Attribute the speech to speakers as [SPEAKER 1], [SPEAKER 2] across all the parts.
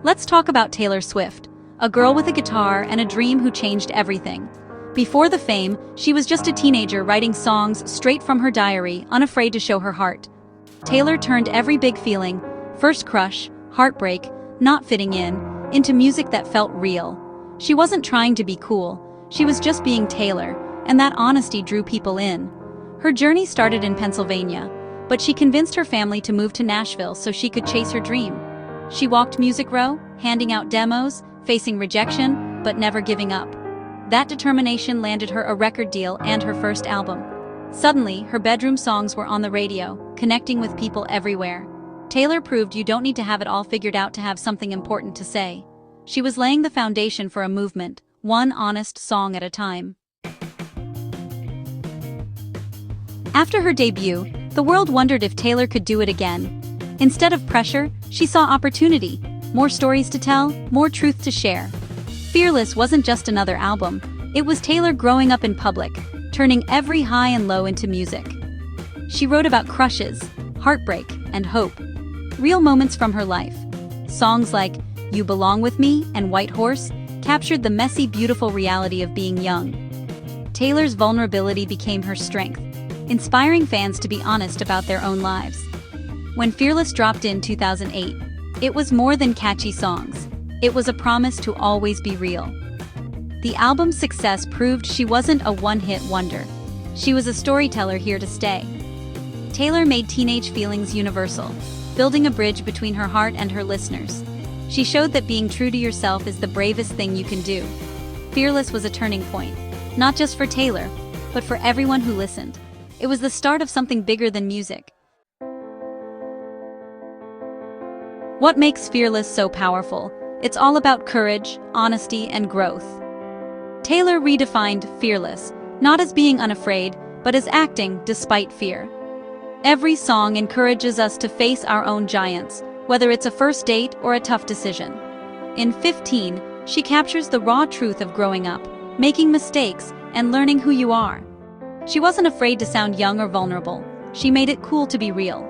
[SPEAKER 1] Let's talk about Taylor Swift, a girl with a guitar and a dream who changed everything. Before the fame, she was just a teenager writing songs straight from her diary, unafraid to show her heart. Taylor turned every big feeling, first crush, heartbreak, not fitting in, into music that felt real. She wasn't trying to be cool, she was just being Taylor, and that honesty drew people in. Her journey started in Pennsylvania, but she convinced her family to move to Nashville so she could chase her dream. She walked Music Row, handing out demos, facing rejection, but never giving up. That determination landed her a record deal and her first album. Suddenly, her bedroom songs were on the radio, connecting with people everywhere. Taylor proved you don't need to have it all figured out to have something important to say. She was laying the foundation for a movement, one honest song at a time. After her debut, the world wondered if Taylor could do it again. Instead of pressure, she saw opportunity, more stories to tell, more truth to share. Fearless wasn't just another album, it was Taylor growing up in public, turning every high and low into music. She wrote about crushes, heartbreak, and hope. Real moments from her life. Songs like You Belong With Me and White Horse captured the messy, beautiful reality of being young. Taylor's vulnerability became her strength, inspiring fans to be honest about their own lives. When Fearless dropped in 2008, it was more than catchy songs. It was a promise to always be real. The album's success proved she wasn't a one-hit wonder. She was a storyteller here to stay. Taylor made teenage feelings universal, building a bridge between her heart and her listeners. She showed that being true to yourself is the bravest thing you can do. Fearless was a turning point, not just for Taylor, but for everyone who listened. It was the start of something bigger than music. What makes Fearless so powerful? It's all about courage, honesty, and growth. Taylor redefined fearless, not as being unafraid, but as acting despite fear. Every song encourages us to face our own giants, whether it's a first date or a tough decision. In 15, she captures the raw truth of growing up, making mistakes, and learning who you are. She wasn't afraid to sound young or vulnerable. She made it cool to be real.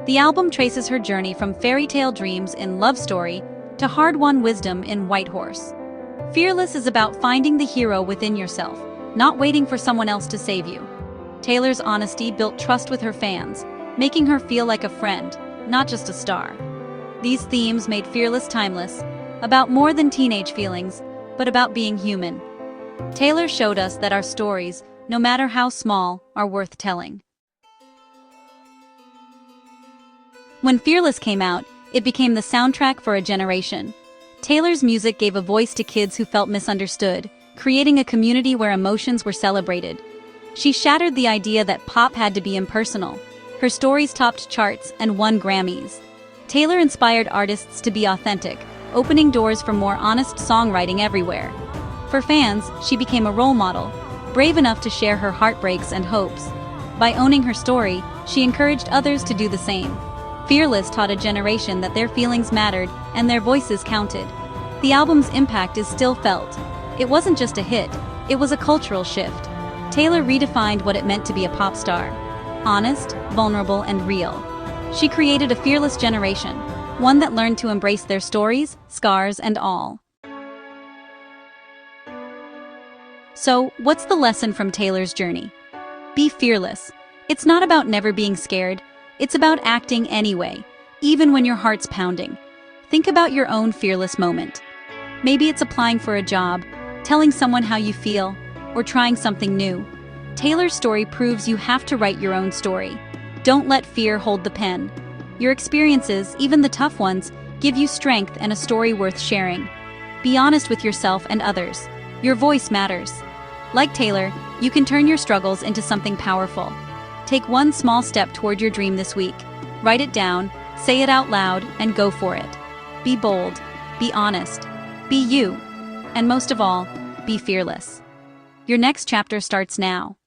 [SPEAKER 1] The album traces her journey from fairy tale dreams in Love Story to hard-won wisdom in White Horse. Fearless is about finding the hero within yourself, not waiting for someone else to save you. Taylor's honesty built trust with her fans, making her feel like a friend, not just a star. These themes made Fearless timeless, about more than teenage feelings, but about being human. Taylor showed us that our stories, no matter how small, are worth telling. When Fearless came out, it became the soundtrack for a generation. Taylor's music gave a voice to kids who felt misunderstood, creating a community where emotions were celebrated. She shattered the idea that pop had to be impersonal. Her stories topped charts and won Grammys. Taylor inspired artists to be authentic, opening doors for more honest songwriting everywhere. For fans, she became a role model, brave enough to share her heartbreaks and hopes. By owning her story, she encouraged others to do the same. Fearless taught a generation that their feelings mattered and their voices counted. The album's impact is still felt. It wasn't just a hit, it was a cultural shift. Taylor redefined what it meant to be a pop star. Honest, vulnerable, and real. She created a fearless generation, one that learned to embrace their stories, scars, and all. So, what's the lesson from Taylor's journey? Be fearless. It's not about never being scared. It's about acting anyway, even when your heart's pounding. Think about your own fearless moment. Maybe it's applying for a job, telling someone how you feel, or trying something new. Taylor's story proves you have to write your own story. Don't let fear hold the pen. Your experiences, even the tough ones, give you strength and a story worth sharing. Be honest with yourself and others. Your voice matters. Like Taylor, you can turn your struggles into something powerful. Take one small step toward your dream this week. Write it down, say it out loud, and go for it. Be bold, be honest, be you, and most of all, be fearless. Your next chapter starts now.